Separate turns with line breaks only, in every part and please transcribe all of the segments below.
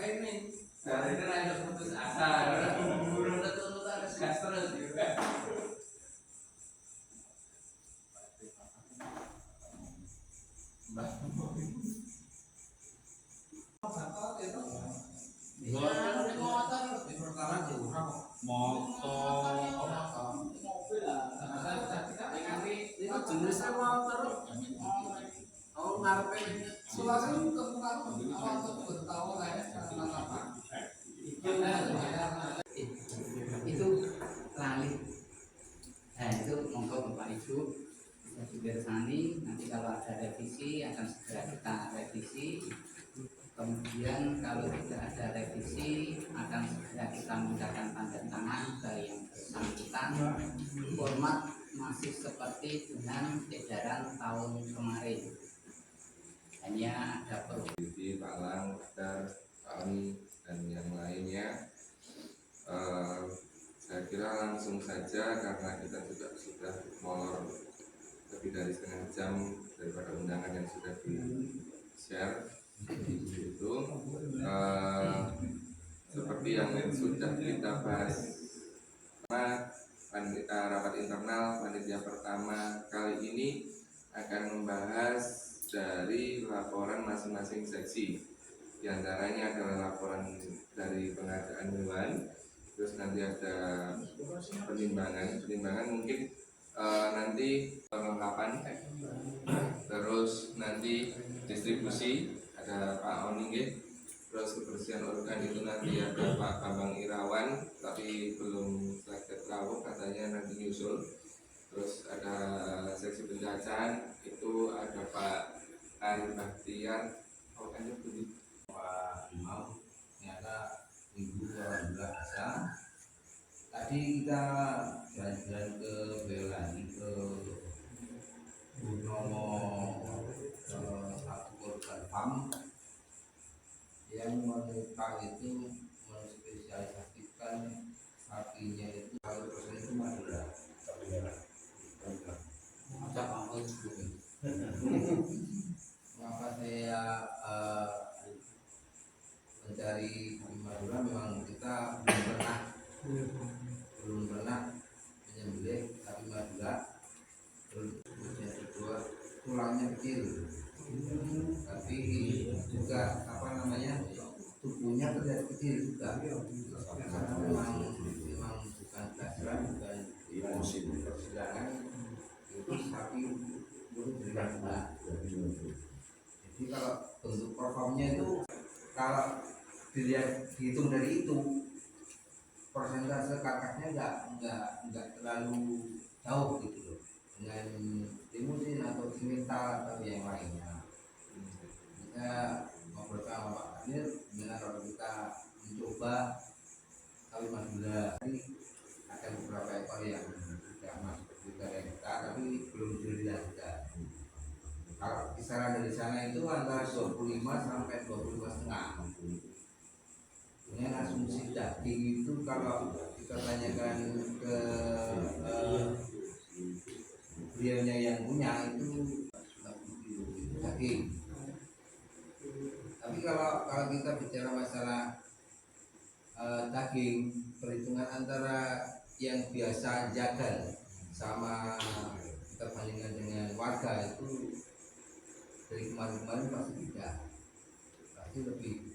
ini dari itu ada putus asa, udah tuh harus gas terus gitu kan. Jenisnya motor, oh ngarepe sulase kebuka awal tuh bertahu kayak apa? Itu lali. Nah itu monggo Bapak Ibu dibersani, nanti kalau ada revisi akan segera kita revisi. Kemudian kalau tidak ada revisi akan segera kita mintakan tanda tangan ke yang bersangkutan. Format masih seperti dengan edaran tahun kemarin, hanya ada
di Palang, Kadar, Pali, dan yang lainnya. Saya kira langsung saja karena kita juga sudah molor lebih dari setengah jam daripada undangan yang sudah di share itu. Seperti yang sudah kita bahas rapat internal panitia pertama kali ini akan membahas dari laporan masing-masing seksi. Di antaranya adalah laporan dari pengadaan hewan, terus nanti ada penimbangan mungkin nanti perlengkapan, terus nanti distribusi ada Pak Oning, terus kebersihan organ itu nanti ada Pak Bambang Irawan, tapi belum selesai rawuh, katanya nanti nyusul. Terus ada seksi penjajahan itu ada Pak Ari Bahtiar.
Pak Imam ternyata minggu 12 bisa. Tadi kita jalan-jalan ke Belani, ke Purnomo, satu korban PAM yang menukar itu menspesialisasikan sapinya itu 100% itu Madura. Maka saya mencari di Madura, memang kita belum pernah menyembelih sapi Madura. Yang kedua, tulangnya kecil, tapi juga tubuhnya terlihat kecil juga, karena memang bukan kasihan, bukan persidangan, itu sapi berbeda. Jadi kalau bentuk performnya itu, kalau dilihat dihitung dari itu, persentase kakaknya nggak terlalu jauh gitu loh dengan limusin atau simental atau yang lainnya. Kita ngobrol sama Pak Kanil, dengan kalau kita mencoba sapi Madura ini ada beberapa ekor yang sudah masuk ke kita, tapi belum dijelaskan. Kalau kisaran dari sana itu antara 25 sampai 25,5. Dengan asumsi daging itu kalau kita tanyakan ke beliaunya yang punya itu daging. Tapi kalau kita bicara masalah daging, perhitungan antara yang biasa jagal sama kita bandingkan dengan warga itu dari kemarin-kemarin pasti tidak, pasti lebih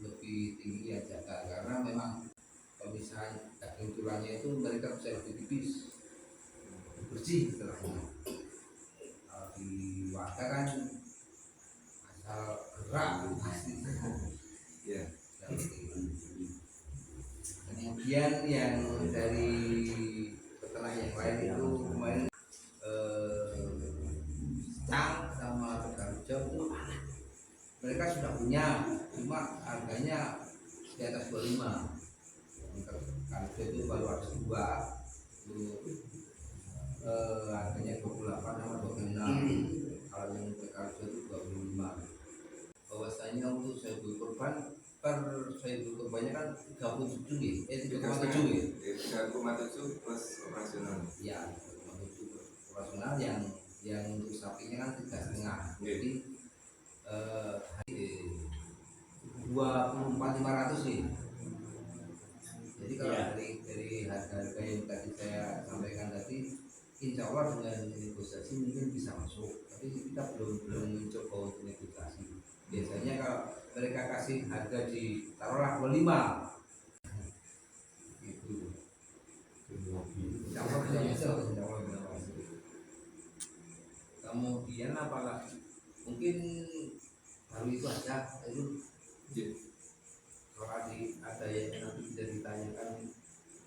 tinggi ya jagal, karena memang kalau misalnya daging tulangnya itu mereka bisa lebih tipis, lebih bersih setelahnya. Kalau di warga kan asal gerak pasti ya. Kemudian yang dari peternak yang lain itu kemarin Cang sama Tegarjo itu mereka sudah punya, cuma harganya di atas 25. Tegarjo itu baru ada 2 itu harganya 28 sama 26. Kalau yang Tegarjo itu 25. Bahwasanya untuk 1.000 korban per 1.000 korbannya kan 37 ya,
3,7 plus operasional.
Ya, 3,7 operasional yang untuk sapinya kan 3,5. Jadi 24 4.500 nih. Jadi kalau
Iya.
dari harga yang tadi saya sampaikan tadi, insya Allah dengan negosiasi mungkin bisa masuk. Tapi kita belum mencoba untuk negosiasi. Biasanya kalau mereka kasih harga di taruhlah 25, gitu. Insya Allah bisa masuk. Insya Allah bisa masuk. Kemudian apalagi mungkin baru itu aja itu. Kalau ada yang nanti bisa ditanyakan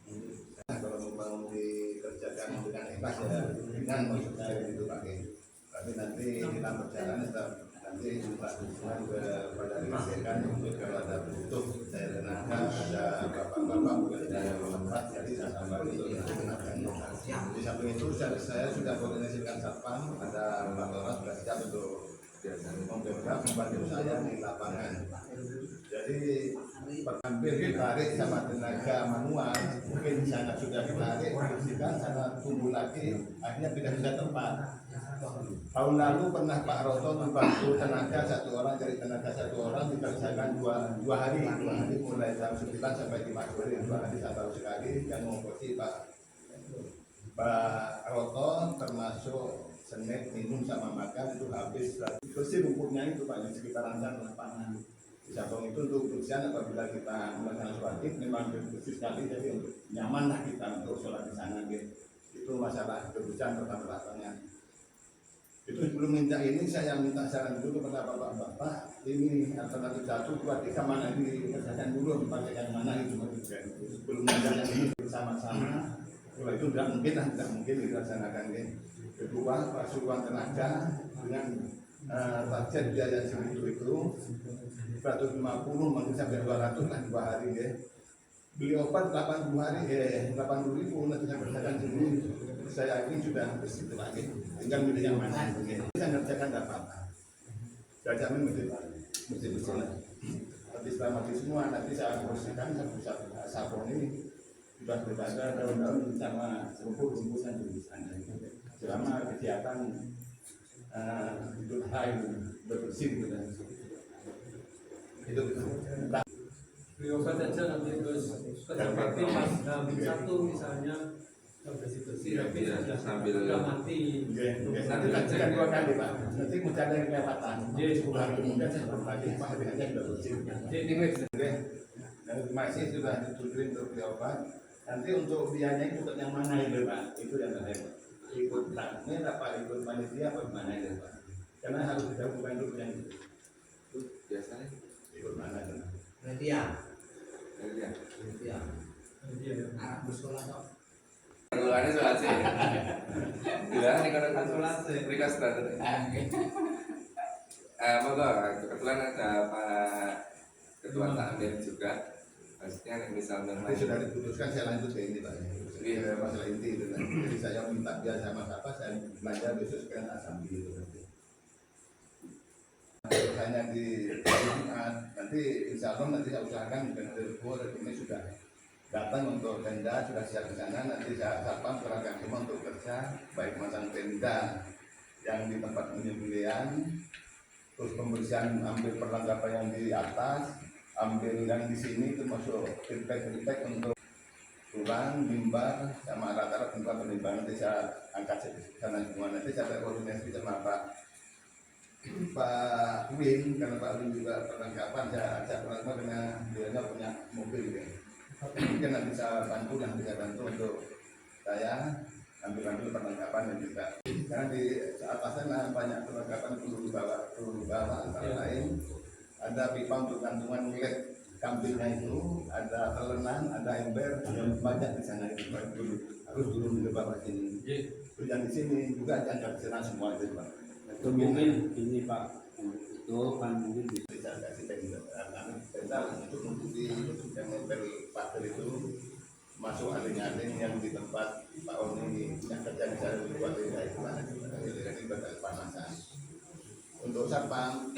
mungkin
kalau mau dikerjakan dengan ikhlas ya dengan maksud saya itu pakai. Tapi nanti dalam perjalanan nanti Pak Dukungan juga pada disampaikan untuk kalau ada butuh saya tenaga ada bapak-bapak bukan ada tempat jadi sama untuk tenaga. Di samping itu saya sudah koordinasikan satpam ada bapak-bapak sudah siap untuk membantu saya di lapangan. Jadi hampir ditarik sama tenaga manual, mungkin sana sudah ditarik, bersihkan sana tumbuh lagi, akhirnya tidak bisa tempat. Tahun lalu pernah Pak Roto membantu tenaga satu orang dari tenaga satu orang dikerjakan dua hari mulai jam 9 sampai 5 sore 2 hari satu sekali yang mengikuti Pak Roto termasuk snack minum sama makan itu habis bersih rumputnya itu Pak di sekitaran lapangan. Di samping itu untuk kebersihan apabila kita melakukan sholat id memang bersih sekali jadi untuk nyaman lah kita untuk sholat di sana gitu. Itu masalah kebersihan pertama lapangan. Itu sebelum minta ini saya minta saran dulu kepada bapak-bapak ini alternatif 1, 2, 3 mana dikerjakan dulu dipakai yang mana itu sebelum minta yang ini bersama-sama. Kalau itu tidak mungkin dilaksanakan ya. Kedua pasukan tenaga dengan target biaya segitu itu 150 mungkin sampai 200 lah 2 hari ya. Beli obat 80 hari 80.000 nanti saya kerjakan sendiri. Saya yakin sudah bersih lagi. Tinggal milih yang mana. Saya ngerjakan tidak apa-apa. Saya jamin bersih lah. Tapi setelah mati semua nanti saya bersihkan saya sabun ini sudah berada daun-daun sama rumput-rumputan di sana. Selama kegiatan hidup lain bersih gitu. Itu
beli obat aja nanti terus terjadi pas dalam satu misalnya bersih-bersih tapi sudah mati.
Nanti lanjutkan 2 kali Pak. Nanti mau cari yang kelewatan. Cukup hari kemudian saya berbagi Pak aja sudah bersih. Dan masih sudah dituturin untuk beli obat. Nanti untuk biayanya ikut yang mana itu Pak? Itu yang saya ikut takmir apa ikut panitia apa gimana itu Pak? Karena harus didahulukan dulu yang itu.
Biasanya
Ikut mana itu?
media.
ya.
Anak bersekolah kok.
Perluannya sholat sih. Gila, ini kalau sholat sih. Mereka standar. Moga kebetulan ada Pak Ketua Takmir juga. Pastinya misalnya
Nanti sudah diputuskan saya lanjut ke ini Pak. Masalah inti itu nanti. Jadi saya minta biar sama siapa saya belanja besok sekian asam gitu nanti. Hanya di Jumat nanti insya Allah nanti saya usahakan dengan ini sudah datang untuk tenda sudah siap di sana nanti saya satpam serahkan semua untuk kerja baik masang tenda yang di tempat penyembelihan terus pembersihan ambil perlengkapan yang di atas ambil yang di sini termasuk feedback untuk tulang, mimbar sama alat-alat tempat penimbangan nanti saya angkat ke sana semua nanti saya koordinasi sama Pak Win karena Pak Win juga perlengkapan saya ajak perlengkapan dengan dia punya mobil ya. Mungkin nanti bisa bantu dan bisa bantu untuk saya ambil perlengkapan dan juga karena di atasnya banyak perlengkapan perlu dibawa antara lain ada pipa untuk gantungan milik kambingnya itu ada telenan ada ember yang banyak di sana itu harus turun ke bawah sini yang di sini juga jangan ke sana semua itu Pak.
Mungkin ini Pak itu kan mungkin
bisa kasih tenda untuk di yang nempel pagar itu masuk aling-aling yang di tempat Pak Oni yang kerja di sana buat tenda itu jadi bakal panasan untuk satpam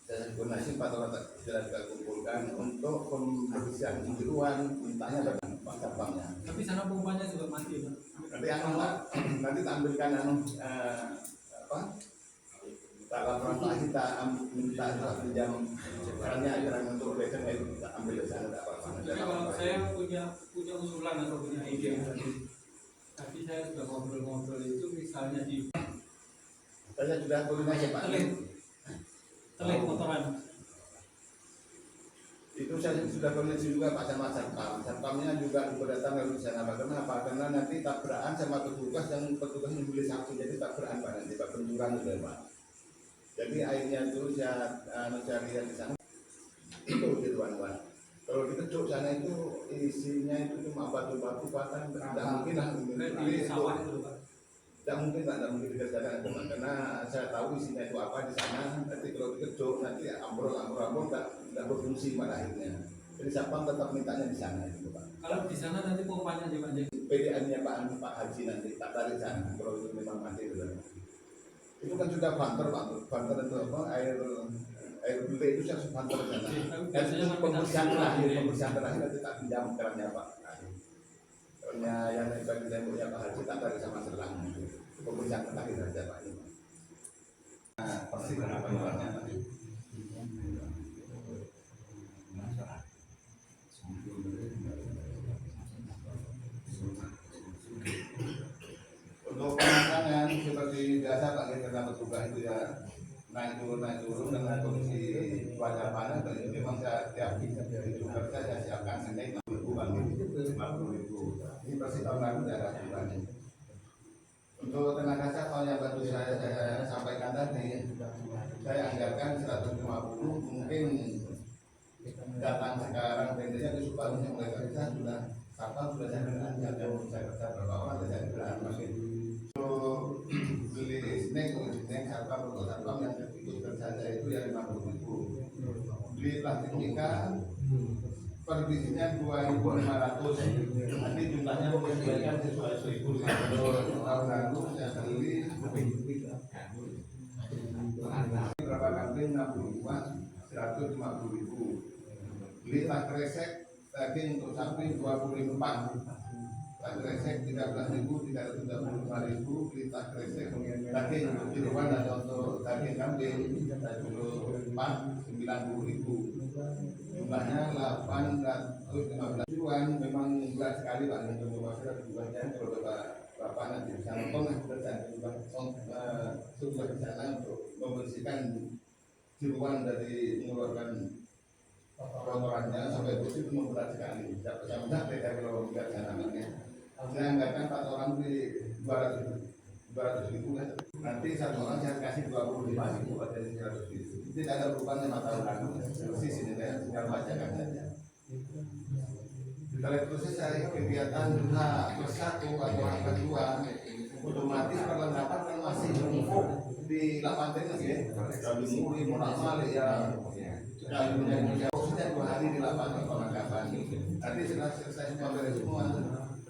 saya koordinasi 4 orang sudah kita kumpulkan untuk pembersihan jeruan mintanya dengan Pak Satpamnya.
tapi sana pompanya juga mati Pak.
Nanti tampilkan apa? Tak laporan Pak kita minta pinjam Misalnya yang untuk lesson itu kita ambil di sana, tidak apa-apa.
Jadi kalau saya punya usulan atau punya ide tadi saya sudah ngobrol-ngobrol itu misalnya di
Saya sudah koordinasi Pak.
telik motoran.
Itu saya sudah koordinasi juga Pak sama Satpam. Satpamnya juga datang dari sana. Kenapa? Karena nanti tabrakan sama petugas yang petugas membeli saksi, jadi tabrakan Pak nanti Pak, benturan itu Pak. Jadi airnya itu saya cari yang di sana itu gitu Pak. Kalau dikecuk sana itu isinya itu cuma batu-batu batang, tidak mungkin lah.
Di sawah itu Pak.
Tidak mungkin dikerjakan teman, karena saya tahu isinya itu apa di sana. Nanti kalau dikecuk nanti ambrol tidak berfungsi pada akhirnya. Jadi Satpam tetap mintanya di sana gitu Pak.
Kalau di sana nanti pompanya di mana?
PDN-nya Pak Haji nanti tak tarik sana kalau itu memang mati itu. Itu kan sudah banter itu apa air beli itu saya banter sana. Dan itu pembersihan terakhir nanti tak pinjam kerannya Pak. Kerannya yang bagi temboknya Pak Haji tak tarik sama selang. Pembersihan terakhir saja Pak ini. Nah, pasti kenapa Pak? Untuk penanganan seperti biasa Pak, kita petugas itu ya naik turun dengan kondisi cuaca panas. Dan itu memang saya tiap itu saya siapkan senin 50.000 Bang, 50.000. Ini pasti tahun lalu tidak ada aturan. Untuk tenaga kapal yang baru saya sampaikan tadi, saya anggarkan 150, mungkin datang sekarang tentunya di Supaya mulai kerja sudah kapal sudah saya kenal, saya kerja berapa orang dan saya kenal masih untuk beli snack kapal untuk Satpam yang ikut kerja saya itu ya 50.000. Beli plastik ikan per bisinya 2.500. Nanti jumlahnya menyesuaikan sesuai 1.500. Tahun lalu saya beli berapa kambing 65, 150.000. Beli tak kresek daging untuk sapi 24. Tak kresek 13.335.000. Beli tak kresek daging untuk jeruan atau untuk daging kambing 24, 90.000. Jumlahnya 815 juan. Memang berat sekali Pak untuk masyarakat tugasnya. Kalau Bapak nanti bisa nonton kerjaan tugas di sana untuk membersihkan jeruan dari mengeluarkan kotorannya sampai bersih itu berat sekali. Sama beda kalau tidak namanya. Saya anggarkan 4 orang beli 200.000 kan. Nanti 1 orang saya kasih 25.000 dari 100.000. Tidak ada perubahan 5 tahun lalu. Persis ini saya tinggal bacakan saja. Setelah proses saya kegiatan H+1 atau H+2, otomatis perlengkapan kan masih menumpuk di lapangan tenis ya. Kalau muri moral ya. Kalau punya prosesnya 2 hari di lapangan perlengkapan. Nanti setelah selesai semua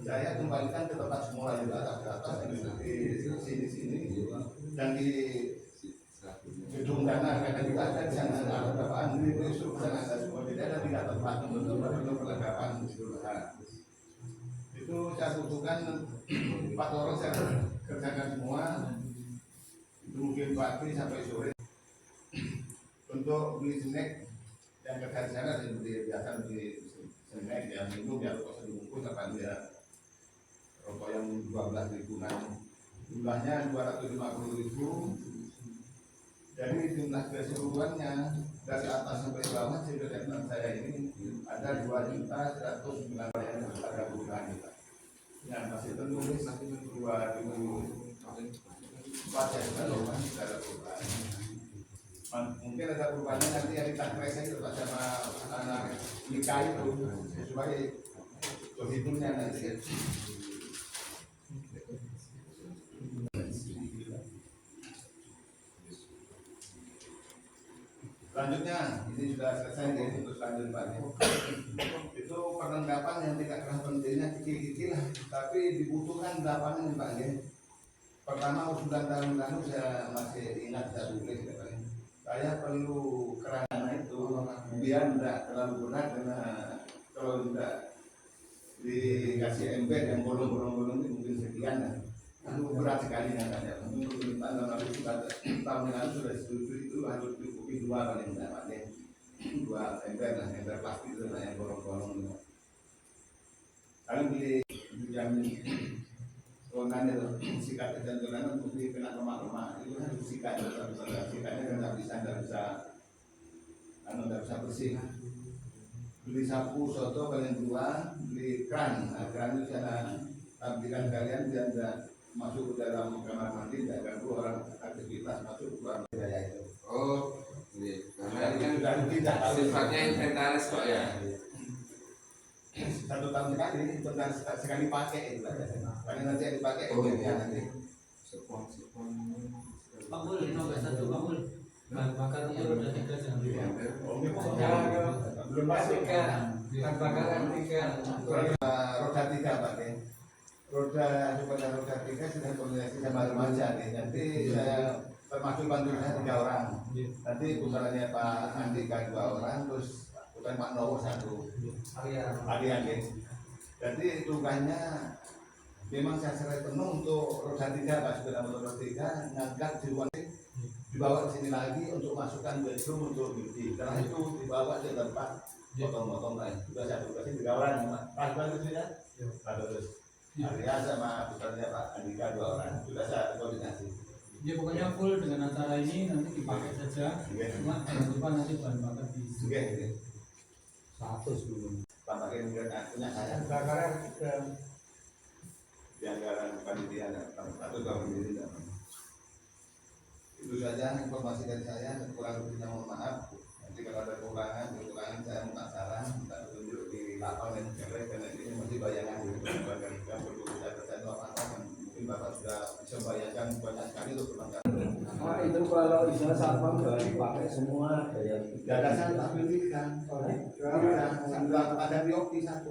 saya kembalikan ke tempat semula juga atas di sini dan di gedung dana karena juga ada di sana ada berapaan di sana ada semua, tidak ada 3 tempat untuk perlengkapan itu saya butuhkan 4 orang saya kerjakan semua itu mungkin pagi sampai sore. Untuk beli snack yang kerja di sana seperti biasa beli snack yang minum ya rokok sebungkus apa dia rokok yang 12.000-an, jumlahnya 250.000. Jadi jumlah keseluruhannya dari atas sampai bawah catatan saya ini ada 2.109.000 harga perubahan kita. Yang masih tertulis 2.004 kalau masih ada perubahan. Mungkin ada perubahannya nanti yang ditakres itu sama anak nikah itu sesuai hidupnya nanti. Selanjutnya, ini sudah selesai ya, untuk selanjutnya. Itu perlengkapan yang tidak kalah pentingnya kecil-kecil lah, tapi dibutuhkan 8 ini Pak ya. Pertama usulan tahun lalu saya masih ingat saya tulis ya, Pak. Saya perlu kerana itu biar tidak terlalu berat karena kalau tidak dikasih embed yang bolong-bolong itu mungkin sekian ya. Itu berat sekali katanya. Untuk permintaan tahun lalu sudah tahun lalu sudah setuju itu harus dicukupi 2 paling tidak Pak ya. dua ember plastik itu lah yang bolong-bolong. Kalian beli jam ruangan itu sikat kejantulan untuk kena lemak-lemak itu kan sikat sikatnya nggak bisa bersih. Beli sapu soto kalian dua, beli keran, keran itu sana tampilan kalian biar tidak masuk ke dalam kamar mandi, tidak ganggu orang aktivitas masuk keluar daya itu.
Oh, iya. Karena ini kan
Tidak
sifatnya inventaris kok ya.
Satu tahun sekali, bentar sekali pakai itu lah. Karena nanti yang dipakai
Oh,
itu ya
iya.
nanti.
Sepon.
Pak Mul, nomor 1 Pak Mul. Bahan bakar itu roda 3 jangan lupa.
Oh, ini belum masuk.
Bahan bakar R3.
Roda 3 pakai. Roda roda 3 sudah koordinasi sama remaja nih. Nanti saya termasuk bantu saya 3 orang. Nanti putarannya Pak Andika 2 orang, terus putaran Pak Nowo 1. Harian nih. Jadi tugasnya memang saya serai penuh untuk roda 3 Pak, sudah motor roda 3 ngangkat dibawa ke sini lagi untuk masukkan bedroom untuk beauty. Karena itu dibawa ke tempat potong-potong lain. Sudah saya tugasin 3 orang, Pak bantu sudah. Terus Arya sama putarnya Pak Andika 2 orang. Sudah saya koordinasi.
Ya pokoknya full dengan acara ini nanti dipakai saja. Cuma jangan lupa nanti bahan bakar di
Oke, oke.
100 dulu.
Pak pakai punya saya.
Bakaran
Di anggaran panitia atau bangun diri. Itu saja informasi dari saya. Kurang lebihnya mohon maaf. Nanti kalau ada kekurangan saya minta saran, minta petunjuk di lapangan karena ini masih bayangan di yang perlu kita percaya apa mungkin Bapak sudah bisa bayangkan banyak sekali untuk perlengkapan.
Itu kalau istilah satpam sudah dipakai semua dari
Tidak ada sampah pendidikan. Ada biopti 1.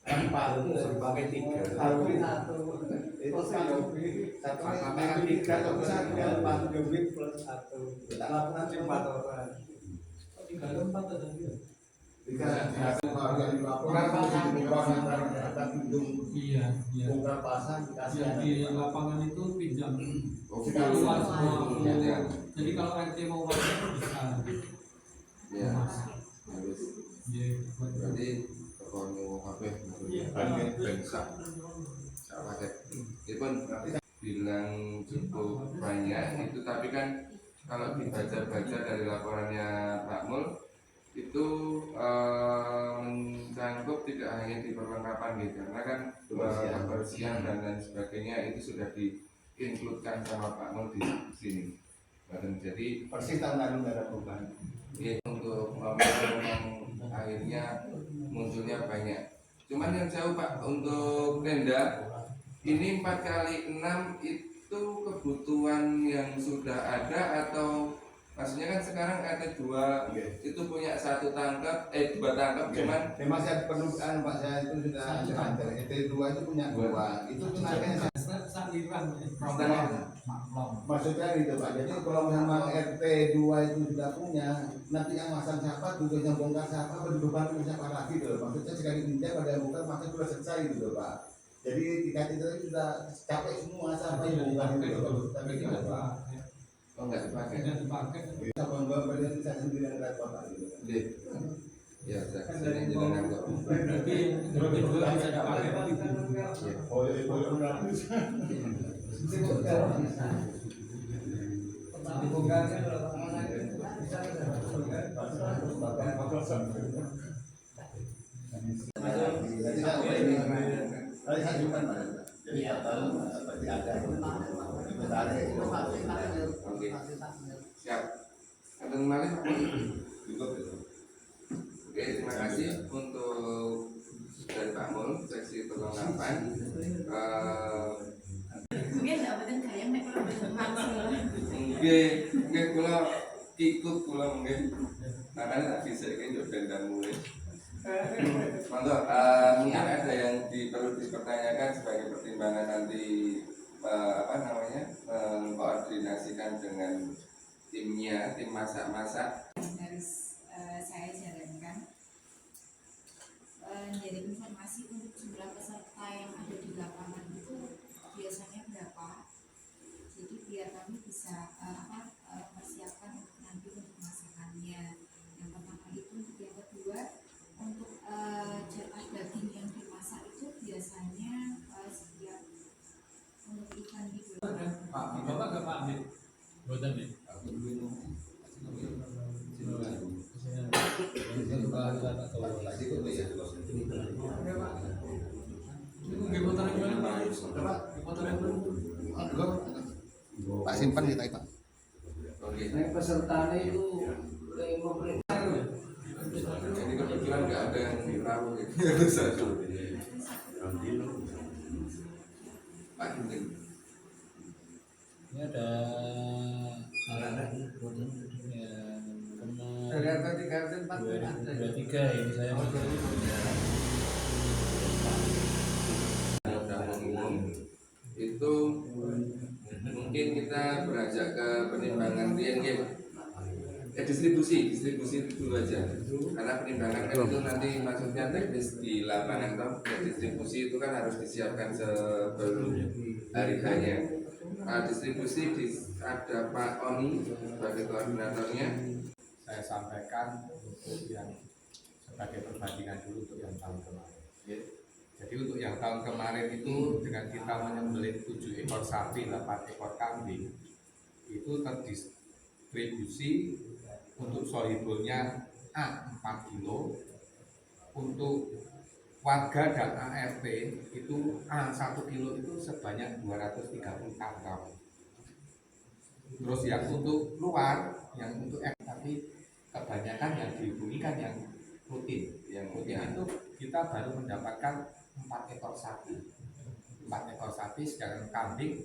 Empat
pakai 3.
Harus 1. Itu 1 ini 3 atau bisa 4
plus 1.
kita lakukan 4 orang.
3 atau 4 ada dia.
3 harga dilaporkan
Iya, iya.
bongkar pasang dikasih
Ya, di lapangan itu pinjam.
Oh,
Luas semua.
iya.
Jadi kalau RT mau pakai bisa.
Ya. Harus.
Iya, buat
Berarti pokoknya mau kabeh bengsak. Sak paket. Itu pun bilang cukup banyak itu, tapi kan kalau dibaca-baca dari laporannya Pak Mul itu mencakup tidak hanya di perlengkapan gitu, karena kan kebersihan dan lain sebagainya itu sudah diinkludkan sama Pak Mul di sini. Jadi
persis tahun lalu nggak ada perubahan.
ya, untuk memang akhirnya munculnya banyak. Cuman yang jauh Pak, untuk tenda ini 4x6 itu kebutuhan yang sudah ada atau maksudnya kan sekarang ada 2 itu punya 1 tangkap 2 tangkap cuman
memang saya perlu Pak, saya itu sudah antar ET2 itu punya 2 itu tunanya maksudnya gitu Pak. Jadi kalau memang RT2 itu sudah punya, nanti yang masang siapa, tugas yang bongkar siapa, berbeban siapa lagi gitu. Maksudnya sekali pinjam pada yang bongkar maka sudah selesai gitu Pak. Jadi 3 itu sudah capek semua sampai yang bongkar itu. Tapi gimana Pak?
oh nggak dipakai.
Bisa bangga pada bisa sendiri yang repot Pak gitu.
Ya, saya jalan kok.
berarti dua bisa dipakai.
Oh ya,
Oke. Siap. Ada kembali. Oke, terima kasih untuk dari Pak Mul seksi perlengkapan.
Mungkin tidak penting gaya mek kalau langsung.
Mungkin kalau ikut pulang mungkin. Makanya tak bisa kan juga dan mulai. Monggo, mungkin ada yang perlu dipertanyakan sebagai pertimbangan nanti koordinasikan dengan timnya, tim masak-masak.
Harus saya jalankan. Jadi informasi untuk jumlah peserta yang ada di lapangan itu biasanya berapa? Jadi biar kami bisa persiapkan nanti untuk masakannya. Yang pertama
sedikit ya.
Itu gimana gimana Pak? Gimana?
Pak simpan kita Pak.
Oke.
Pesertanya itu 5
Jadi kebetulan nggak ada yang di perahu gitu. Satu. Pak Ginting.
Ini ada
Dari angka 3
23 ini saya
Undang-undang umum itu mungkin kita beranjak ke penimbangan DNG, distribusi dulu aja, karena penimbangan kan itu nanti maksudnya teknis di lapangan toh. Distribusi itu kan harus disiapkan sebelum hari hanya. Distribusi ada Pak Oni sebagai koordinatornya.
Saya sampaikan untuk yang sebagai perbandingan dulu untuk yang tahun kemarin. Jadi untuk yang tahun kemarin itu dengan kita menyembelih 7 ekor sapi, 8 ekor kambing, itu terdistribusi untuk sohibulnya A 4 kilo, untuk warga dan ART itu A 1 kilo itu sebanyak 230 kantong. Terus yang untuk luar, yang untuk tapi kebanyakan yang dihubungi kan yang rutin. Yang rutin itu kita baru mendapatkan 4 ekor sapi. 4 ekor sapi, sedangkan kambing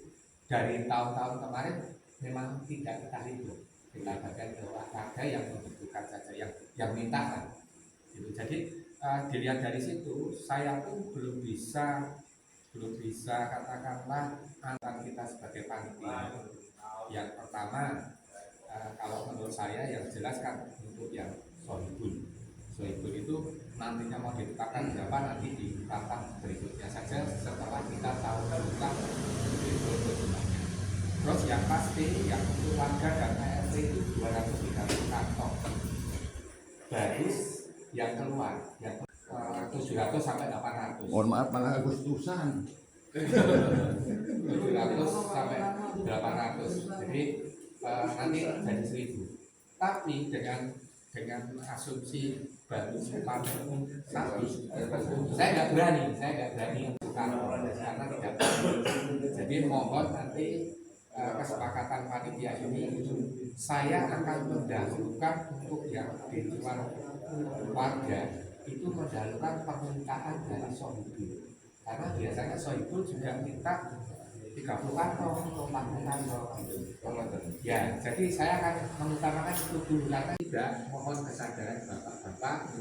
dari tahun-tahun kemarin memang tidak kita hitung. Kita bagian ke warga yang membutuhkan saja, yang minta kan. Gitu. Jadi dilihat dari situ, saya pun belum bisa katakanlah antara kita sebagai panitia. Yang pertama, kalau menurut saya yang jelaskan untuk yang sohibul itu nantinya mau ditetapkan berapa nanti di rapat berikutnya saja setelah kita tahu tentang jumlahnya. Terus yang pasti yang untuk warga dan ART itu 230 kantong. Bagus yang keluar yang 700 sampai 800.
Mohon maaf malah Agustusan.
700 sampai 800. Jadi nanti jadi 1000. Tapi dengan asumsi baru panen sapi, saya nggak berani bukan karena tidak berani. Jadi mohon nanti kesepakatan panitia ini saya akan mendahulukan untuk yang di luar warga itu mendahulukan permintaan dari sohibul, karena biasanya sohibul juga minta 30 kantong atau 40 kantong. Ya, jadi saya akan mengutamakan itu dulu karena tidak mohon kesadaran bapak-bapak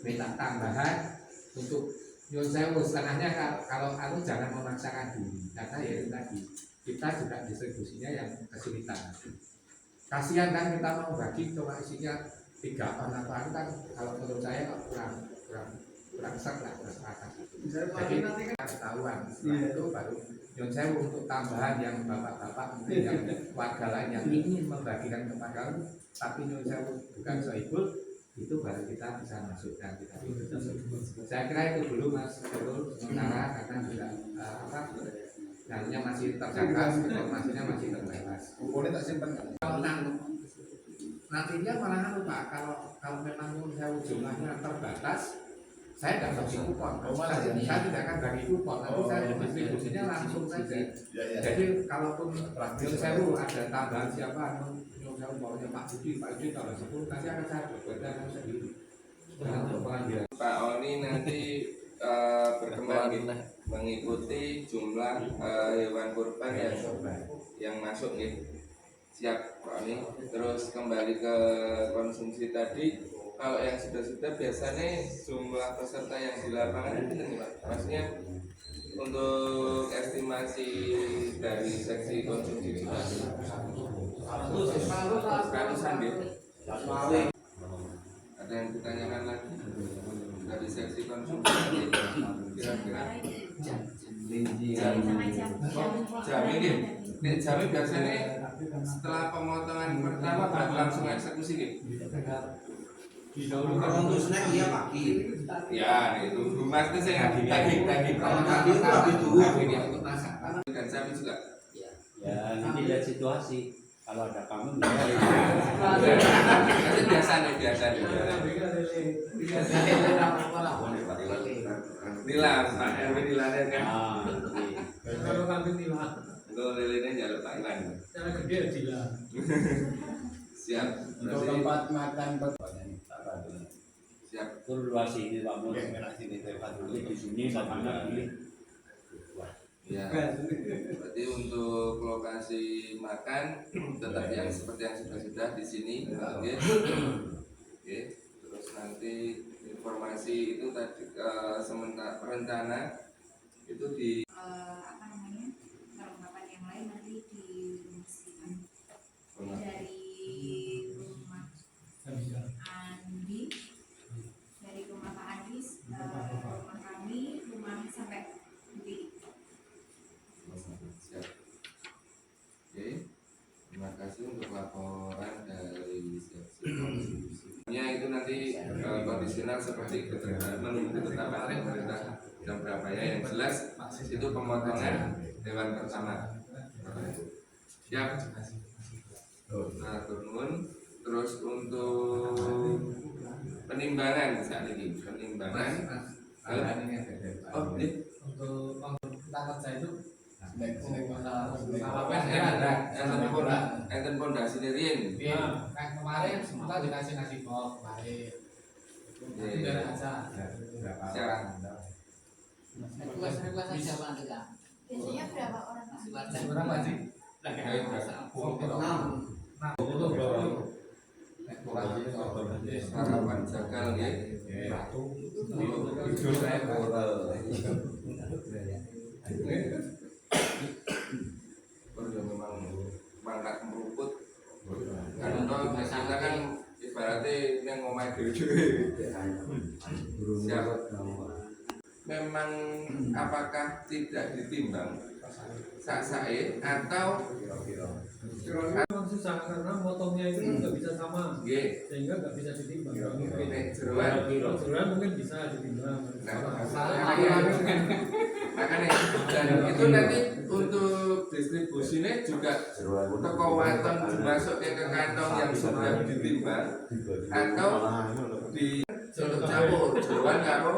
minta tambahan untuk nyun sewu setengahnya. Kalau aku jangan memaksakan dulu karena ya itu tadi kita juga distribusinya yang kesulitan. Kasihan kan kita mau bagi cuma isinya 3 ton atau apa kan, kalau menurut saya kurang serak lah masyarakat. Jadi ketahuan setelah itu baru nyun sewu untuk tambahan yang bapak-bapak mungkin yang warga lain yang ingin membagikan kepada tapi nyun sewu bukan sohibul, itu baru kita bisa masukkan kita. Saya kira itu dulu Mas Dulu sementara karena juga nantinya masih terjaga, informasinya masih terbatas.
Boleh tak simpan kan?
Nantinya malah Pak, kalau memang nyun sewu jumlahnya terbatas, saya tidak bagi kupon. Saya tidak akan bagi kupon, nanti saya distribusinya langsung saja. Jadi kalaupun nyun sewu ada tambahan siapa, nyun sewu bawahnya Pak Budi kalau 10 nanti akan saya berbeda sendiri.
Pak Oni nanti berkembang mengikuti jumlah hewan kurban yang masuk nih. Siap Pak Oni. Terus kembali ke konsumsi tadi, kalau yang sudah biasanya jumlah peserta yang di lapangan itu nih Pak, maksudnya untuk estimasi dari seksi konsumsi juga 100-an gitu. Ada yang ditanyakan lagi dari seksi konsumsi kira-kira jam ini biasanya setelah pemotongan pertama baru langsung eksekusi gitu.
Kalau untuk snack dia pagi.
Ya itu rumah itu saya daging
Kalau pagi itu habis dulu.
untuk masak dan sapi juga.
ya nanti lihat situasi. Kalau ada kambing
Itu biasa. Nilan, Pak RW Nilan kan.
Kalau kambing nilan,
Kalau lele jalur Pak Iwan.
cara gede dila.
Siap.
Untuk
Berarti
tempat makan pertama ini tak ada.
siap.
Itu luas ini Pak Mus.
Yang enak sini tempat
Nanti di sini sama ini.
Ya. Berarti untuk lokasi makan tetap yang seperti yang sudah di sini. Oke. Oke. Terus nanti informasi itu tadi sementara rencana itu di
Apa namanya, perlengkapan yang lain nanti diinstruksikan dari rumah Andi, dari rumah Pak Andi, rumah kami, rumah sampai di
siap. Oke. Terima kasih untuk laporan dari seksinya itu nanti kondisional seperti menunggu ketetapan pemerintah jam berapa ya, yang jelas itu pemotongan hewan pertama. Siap. Nah, turun. Terus untuk penimbangan saat ini penimbangan. Oh, ini
Untuk tempat saya itu
enten pondasi riyen.
kemarin kita dikasih nasi box kemarin. Itu biar aja.
Siap.
Request aja Pak Andika.
biasanya berapa orang Pak?
Berapa sih?
Harapan jagal ya. Udah memang mangkat meruput. Karena kita kan ibaratnya yang ngomong dhewe. Siap. Memang apakah tidak ditimbang sasae atau
Memang susah karena motongnya itu nggak bisa sama,
nggih
sehingga nggak bisa ditimbang. Mungkin
nek jeroan
jeroan mungkin bisa ditimbang.
makanya dan itu nanti untuk distribusinya juga toko waton dimasuk ke kantong yang sudah ditimbang atau di campur jeroan karo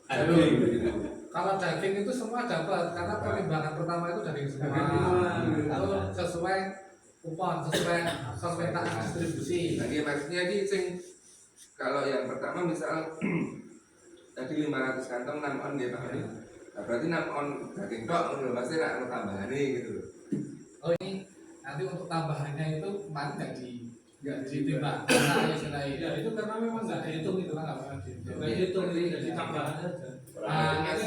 daging begitu.
Kalau daging itu semua dapat karena pertimbangan pertama itu daging semua. Lalu sesuai kupon, sesuai tak distribusi.
Jadi maksudnya ini sing kalau yang pertama misal tadi 500 kantong 6 on ya Pak. Nah, berarti 6 on daging tok ngono pasti nak ono tambahane gitu.
Oh ini nanti untuk tambahannya itu kemarin nggak ditimbang. Nah,
Ya itu karena memang nggak dihitung itu kan, nggak pernah dihitung. Nggak dihitung ini jadi tambahan aja.
Nah, ini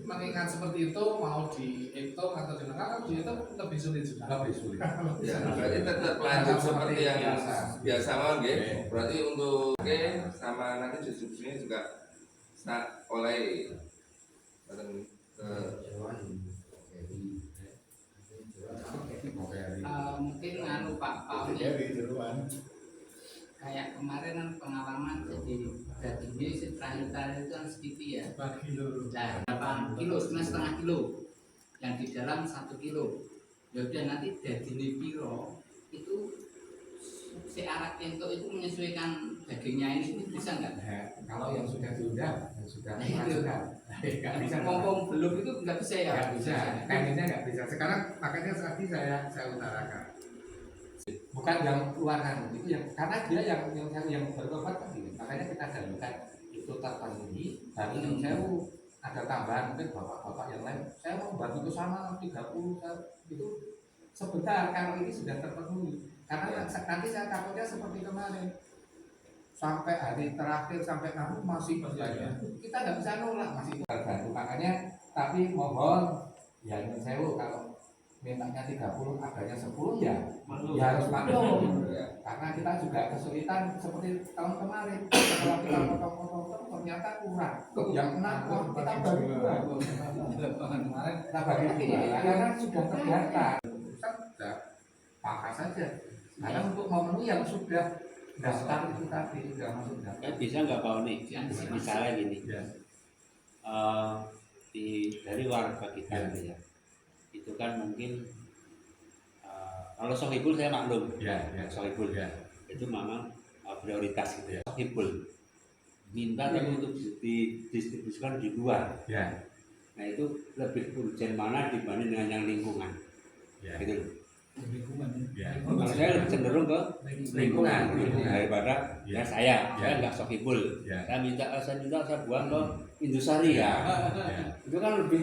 mengingat seperti itu mau dihitung atau tidak, kalau dihitung lebih sulit juga. Lebih sulit.
Ya, berarti tetap lanjut seperti yang biasa mau nggih. Berarti untuk oke sama nanti distribusinya juga oleh
Mungkin anu Pak Uni,
Jadi jeruan.
kayak kemarin kan pengalaman jadi dagingnya terakhir itu kan segitu ya.
Bagi dulu.
Nah, berapa kilo? Setengah kilo. Yang di dalam 1 kilo. Yaudah nanti dagingnya piro itu si arak itu menyesuaikan dagingnya ini bisa nggak?
Kalau yang sudah diundang, yang sudah
Nah, itu.
sudah nggak bisa.
Ngomong belum itu nggak bisa ya?
Nggak bisa, teknisnya nggak bisa. Sekarang makanya tadi saya utarakan. Bukan yang keluarkan itu yang karena dia yang bertobat kan gitu. Makanya kita dalilkan itu terpenuhi. Dan ini saya ada tambahan mungkin bapak-bapak yang lain. Saya mau bantu ke sana 30 itu sebentar kalau ini sudah terpenuhi. Karena nanti saya takutnya seperti kemarin sampai hari terakhir sampai kamu masih berjalan. Kita nggak bisa nolak masih terbantu. Makanya tapi mohon ya saya kalau mintanya 30 adanya 10 ya harus maklum karena kita juga kesulitan seperti tahun kemarin setelah kita potong-potong ternyata kurang yang 6 kita bagi 2 kemarin kita bagi 2 karena sudah terdata sudah pangkas saja karena untuk memenuhi yang sudah daftar itu tadi sudah masuk daftar.
Bisa nggak Pak Uni? Misalnya gini, dari warga kita gitu ya, itu kan mungkin kalau sohibul saya maklum, sohibul itu memang prioritas gitu ya. Sohibul minta tapi untuk didistribusikan di luar.
Ya.
Nah itu lebih urgent mana dibanding dengan yang lingkungan.
Ya.
Gitu.
Ya.
Kalau saya lebih cenderung ke lingkungan daripada
Ya.
saya
Ya.
nggak sohibul.
Ya.
Saya buang ke Indosari ya. Itu kan lebih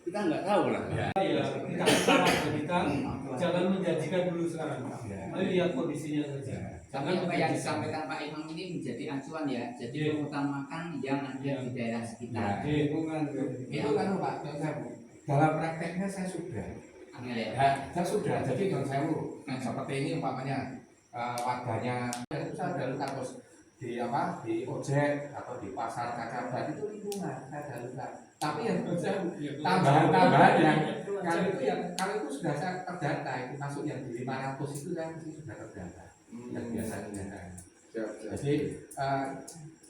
kita nggak tahu lah.
Ya.
Ya, kita salah kita jangan menjanjikan dulu sekarang. Mari lihat kondisinya saja.
Tapi
Jangan
apa yang
menjanjikan.
disampaikan Pak Imam ini menjadi acuan ya. Jadi
Iya.
mengutamakan yang ada di daerah sekitar.
Lingkungan.
Itu kan Pak, dalam prakteknya saya sudah.
Angel ya.
Ya, saya sudah. Jadi non sewu seperti ini umpamanya warganya itu saya ada luka terus di apa di ojek atau di pasar Cacaban itu lingkungan saya ada luka. Tapi yang saya tambahan yang kalau itu kalau itu sudah saya terdata itu masuk yang di 500 itu saya mesti sudah terdata yang biasanya. Jadi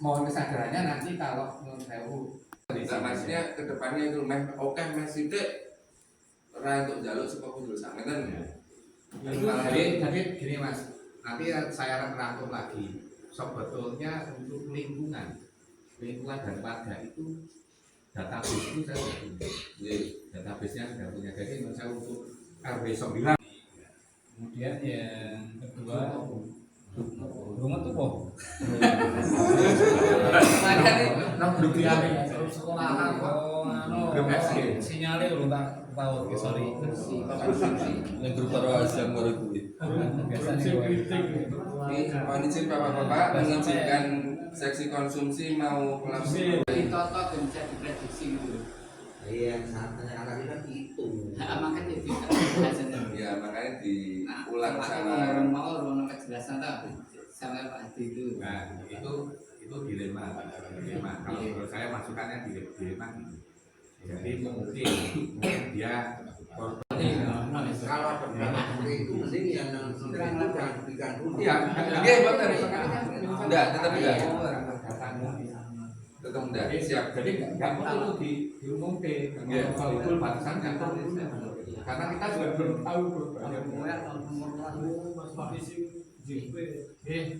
mohon kesadarannya nanti kalau non sewu
Maksudnya kedepannya itu oke sidik ora untuk jaluk saka kudus sampean.
Jadi gini Mas, nanti saya rangkum lagi. Sebetulnya untuk lingkungan dan warga itu database itu saya sudah punya. Database-nya sudah punya. Jadi menurut saya untuk RW 9.
Kemudian yang kedua, rumah tuh kok.
Nang grup dia
Sekolahan kok.
Grup SD.
Sinyalnya belum tahu, sorry.
Yang grup para Azam baru kuwi.
Mohon izin Bapak-bapak mengizinkan seksi konsumsi mau langsung
Ditotok dan bisa diprediksi gitu.
Iya, sangat anak kan itu.
Makanya itu kejelasan.
ya makanya diulang
sama
sama
orang mau orang kejelasan tak sama Pak Adi itu.
Nah, itu dilema. Kalau menurut saya masukannya dilema gitu. Jadi mungkin dia
Kalau ada itu mending yang jangan diberikan dulu.
iya,
Oke, betul. Enggak, tetap enggak. Tetap enggak. Siap.
Jadi nggak perlu diumumkan.
Iya.
Kalau itu batasan nggak perlu. Karena kita juga belum tahu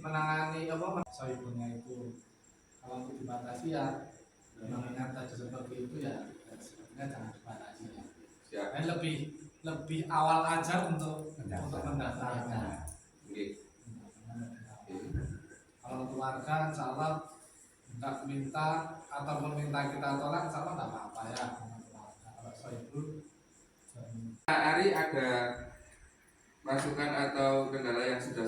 menangani apa
Soibulnya itu kalau untuk dibatasi ya mengingat tadi seperti itu ya sebenarnya jangan dibatasi ya.
Siap.
Dan lebih awal aja untuk mendaftarkan.
Oke.
Kalau keluarga insya Allah minta ataupun minta kita tolak insya Allah nggak apa-apa ya. Kalau Soibul
Ari ada masukan atau kendala yang sudah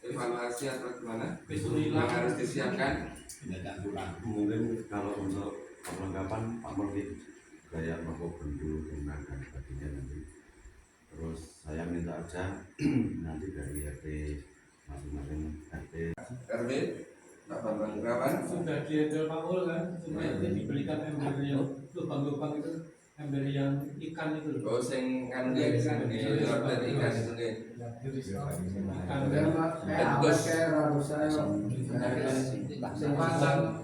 evaluasi atau gimana yang harus disiapkan?
Mungkin kalau untuk perlengkapan Pak Menteri kayak rokok bendu dan sebagainya nanti. Terus saya minta aja nanti dari RT masing-masing RT.
RW Pak Bambang Irawan.
sudah diedel Pak Ul kan, cuma itu diberikan ember yang lubang-lubang itu, ember yang ikan itu loh.
Oh sing kan nggih ikan itu nggih.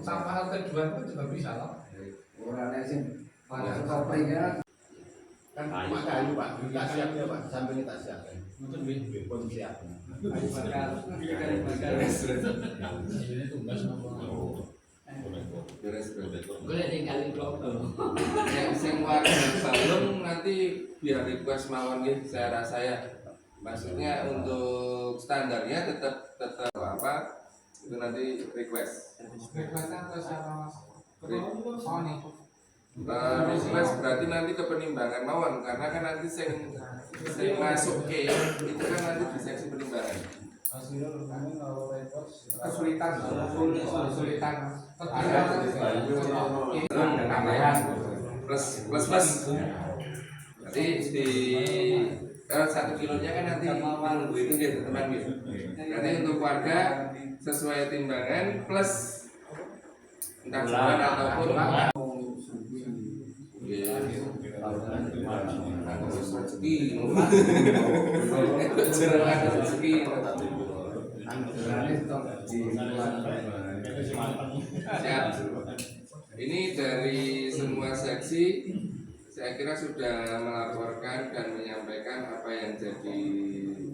Sama kejuan pun juga bisa loh.
Kan Pak kayu Pak, kita siap ya Pak, sampai kita siap.
Mungkin lebih
Pun siap.
ini tugas
Beres.
Boleh tinggalin global.
Yang warga Balung nanti biar request mawon nggih saya rasa ya. Maksudnya untuk standarnya tetap apa? Itu nanti request.
requestnya ke siapa Mas? Oh nih.
Request berarti nanti ke penimbangan mawon karena kan nanti sing masuk ke itu kan nanti di seksi penimbangan.
Kesulitan ada tambahan
Plus. Jadi di 1 kilonya kan nanti nunggu itu gitu teman gitu. Nanti untuk warga sesuai timbangan plus entah bulan ataupun rezeki. Rezeki. Siap. Ini dari semua seksi saya kira sudah melaporkan dan menyampaikan apa yang jadi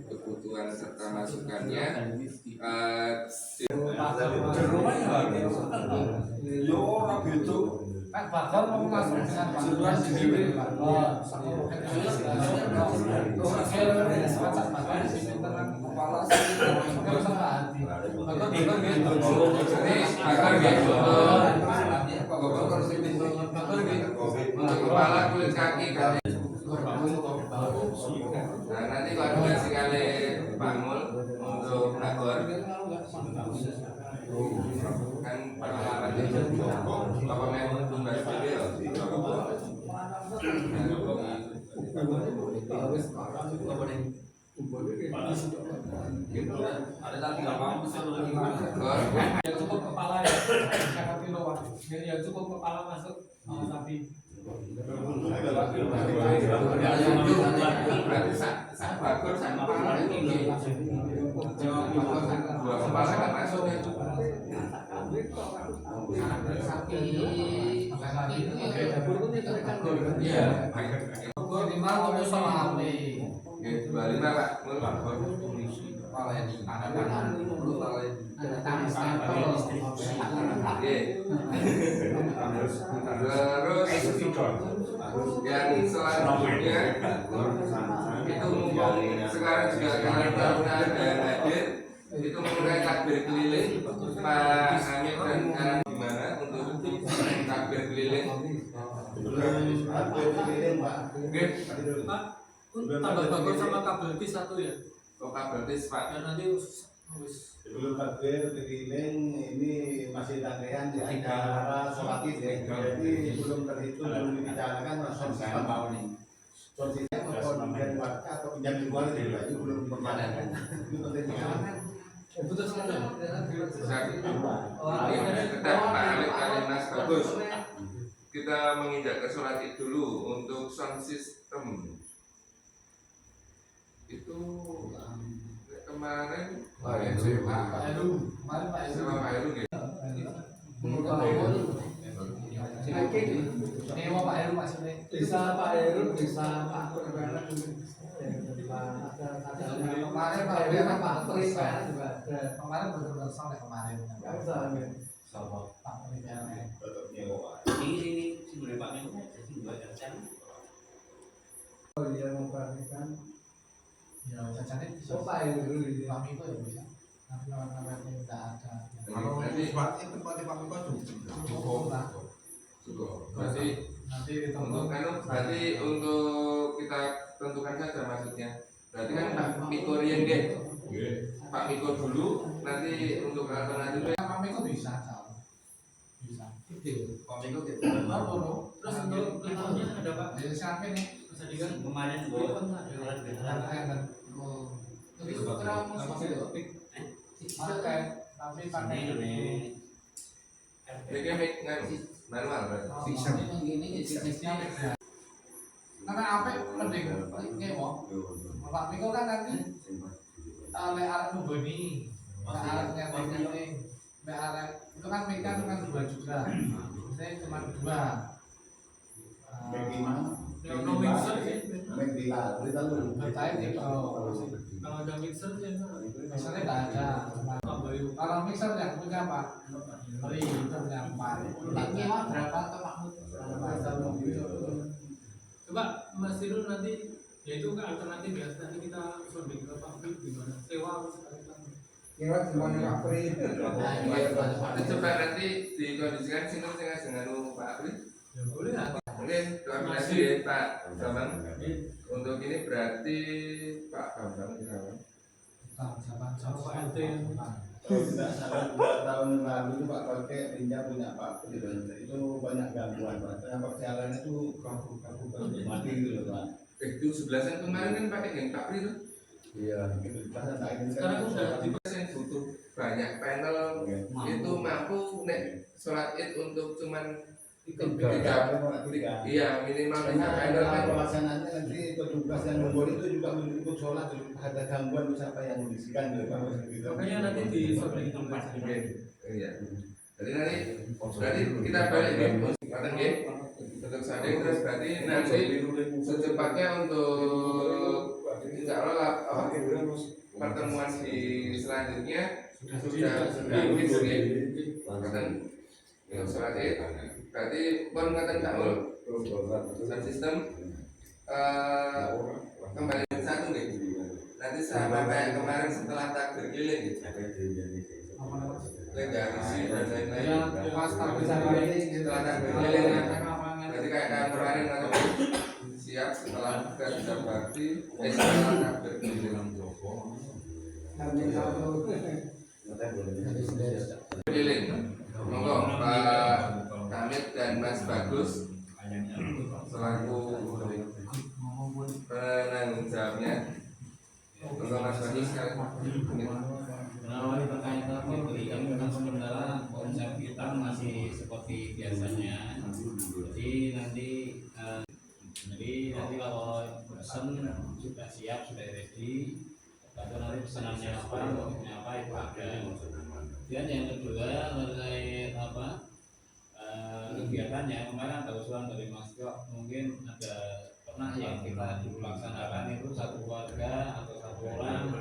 kebutuhan serta masukannya.
Yo ora beda.
Kan bakal mau langsung dengan bantuan sendiri. Kepala
kepala kulit kaki kali. Nah nanti koordinasi kali Pak Mul untuk akor kan pengalaman itu apa memang tugas video
Ada lagi nggak mau cukup kepala ya, sangat kiloan. Ya cukup kepala masuk sapi.
berarti sak bakul sak kepala ini dua kepala kan masuk ya.
Sapi
Iya.
minimal untuk salami.
Oke, 25 Pak Mul.
Kepala ini ada tangan,
ada tangan stempel
Oke. Terus yang selanjutnya itu mumpung sekarang juga kalian tahu ada yang hadir itu mulai takbir keliling Pak Hamid dan Kalian gimana untuk takbir keliling? Oke.
Pak, tambah bagus sama kabel bis satu ya.
Kok kabel tis Pak?
Ya nanti
Sebelum takbir keliling ini masih tangkaian di acara sholat id ya. Jadi belum terhitung belum dibicarakan langsung mau nih. Solusinya mau pemberian warga atau pinjam jual itu belum dibicarakan. Itu penting banget.
betul sekali.
Tetap Pak Alif Kalimas bagus. Kita menginjak ke sholat id dulu untuk sound system. Itu kemarin
Pak Heru, kemarin Pak Heru.
sama Pak Heru gitu.
Ini mau Pak Heru maksudnya.
Bisa Pak Heru, bisa Pak
Kemarin Pak Heru kan Pak Peri kemarin betul-betul sampai kemarin. Pak Peri
Tetap nyewa.
Ini sebenarnya Pak Menko jadi dua jajan.
dia memperhatikan.
Ya, cacatnya bisa.
Pak Heru
Kami itu ya bisa. Tapi orang-orang yang tidak ada.
Nanti
Cukup lah.
cukup.
Berarti nanti
Untuk
ditunggu.
berarti untuk kita tentukan saja maksudnya. Berarti kan Pak Miko Rian deh. Pak Miko dulu nanti untuk alternatif
Kami kok bisa kalau bisa.
Terus untuk pelakunya ada Pak.
Jadi siapa nih?
Bisa digan.
Kemarin gua jualan beneran.
Tapi kurang musik itu. Pakai tapi pakai
Ini
Ini manual berarti.
ini jenisnya
karena apa penting ngewo. Pak Miko kan nanti oleh alat memboni, alatnya ini, alat itu kan mereka kan dua juga. Saya cuma dua.
Yang no mixer sih.
Bertanya tipe.
Kalau ada mixer sih
Misalnya nggak ada. Kalau mixer yang punya Pak Peri itu punya Pak.
nyewa berapa ke Pak Mut?
Coba Mas Irul nanti ya itu kan alternatif ya. Nanti kita sounding ke Pak Peri gimana? Sewa harus sekalian.
Coba nanti dikondisikan sini dengan Pak Apri.
Ya boleh lah.
Mungkin koordinasi ya Pak Bambang. Untuk ini berarti Pak Bambang Irawan.
Sama Pak RT.
Kalau tidak salah 2 tahun lalu itu Pak Kolke pinjam punya Pak Putri itu banyak gangguan Pak. Kenapa jalannya itu kaku mati gitu loh Pak.
Itu sebelasan kemarin kan pakai yang Pak Pri tuh.
Iya, itu pasang tak ini
Sekarang udah
Di yang butuh banyak panel itu mampu nek sholat id untuk cuman
tiga.
iya minimal 3
Karena
panel kan.
pelaksanaannya nanti petugas yang membeli itu juga ikut sholat ada gangguan siapa yang mengisikan gitu Pak.
makanya nanti di sounding tempat.
Oke, iya. Jadi nanti berarti kita balik nih, kata nggih. Untuk sading terus berarti nanti secepatnya untuk insya Allah pertemuan di selanjutnya sudah fix nggih. Ngoten. Ya suratnya berarti pun ngoten Kak Mul. Sound system kembali ke satu nih. Nanti sama kayak kemarin setelah takbir keliling legasi dan lain-lain. Setelah takbir keliling berarti kayak kemarin nanti siap setelah kita bisa bakti setelah takbir keliling. Keliling. Monggo Pak Hamid dan Mas Bagus selaku penanggung jawabnya. Monggo Mas Bagus
Nah, terkait takbir keliling memang sementara konsep kita masih seperti biasanya. Jadi nanti kalau pesan sudah siap, sudah ready, atau nanti pesanannya apa, bentuknya apa itu ada. Dan yang kedua terkait kegiatannya, kemarin ada usulan dari Mas Jok, mungkin ada pernah yang kita dulu laksanakan itu satu keluarga atau satu orang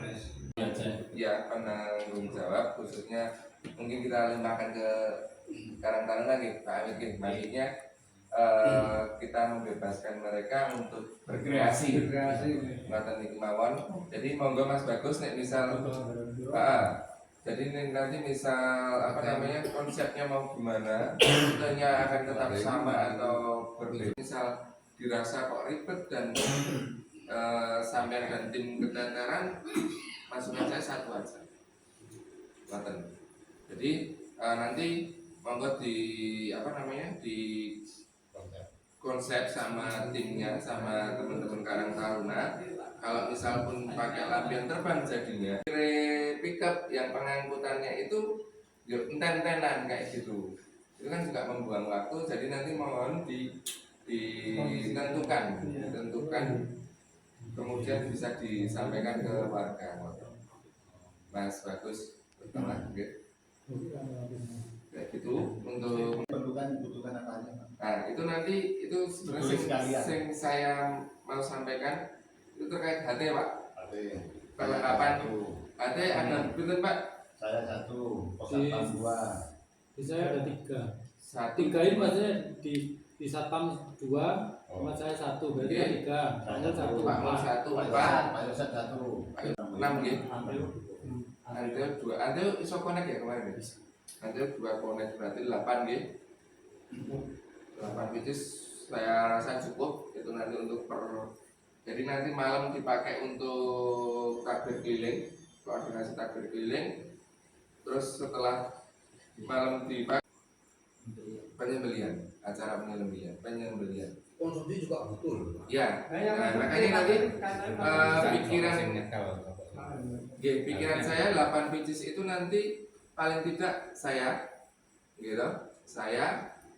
ya penanggung jawab khususnya mungkin kita limpahkan ke Karang Taruna lagi Pak Hamid. Baiknya kita membebaskan mereka untuk berkreasi matan kemauan. Jadi monggo Mas Bagus nek misal jadi nanti misal konsepnya mau gimana, contohnya akan tetap sama atau berbeda. Misal dirasa kok ribet dan sampai dan tim keteteran, masukan saya satu aja. Jadi nanti monggo di di konsep sama timnya sama teman-teman Karang Taruna. Kalau misal pun pakai lampion terbang jadinya pickup yang pengangkutannya itu enten-entenan kayak gitu, itu kan juga membuang waktu. Jadi nanti mohon ditentukan kemudian bisa disampaikan ke warga. Mas Bagus pertama kayak gitu untuk
kebutuhan apa aja.
Nah itu nanti itu sebenarnya yang saya mau sampaikan itu terkait HT Pak. Perlengkapan HT ada betul Pak?
Saya satu, Posatpam 2.
Di saya ada 3.
1
3 ini maksudnya di Satpam 2, sama saya 1, berarti 3.
Saya 1,
Pak mau 1 Pak.
Pak Yosef 1.
6 gitu. Andel 2, Andel iso connect ya kemarin ya? Andel 2 connect berarti 8 gitu. 8 which is saya rasa cukup itu nanti untuk jadi nanti malam dipakai untuk takbir keliling, koordinasi takbir keliling. Terus setelah malam dipakai penyembelihan, acara penyembelihan.
Konsumsi juga betul.
Ya, nah, makanya nanti pikiran saya 8 pieces itu nanti paling tidak saya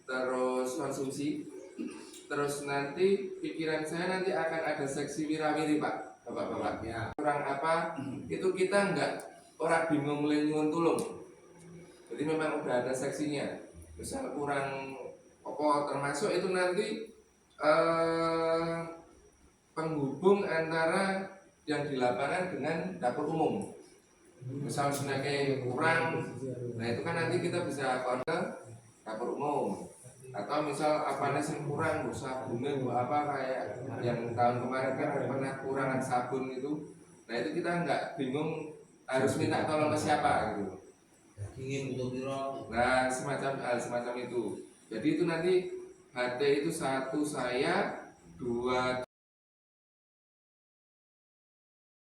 terus konsumsi. Terus nanti pikiran saya nanti akan ada seksi wirawiri Pak, Bapak-bapak. Ya. Kurang apa? Itu kita orang bingung nyuwun tulung. Jadi memang udah ada seksinya. Misal kurang apa termasuk itu nanti penghubung antara yang di lapangan dengan dapur umum. Misal snacknya kurang, nah itu kan nanti kita bisa kontak dapur umum. Atau misal apa yang kurang, sabunnya apa kayak yang tahun kemarin kan pernah kurangan sabun itu. Nah itu kita nggak bingung harus minta tolong ke siapa gitu.
Ingin untuk
Nah semacam itu. Jadi itu nanti HT itu 1 saya, 2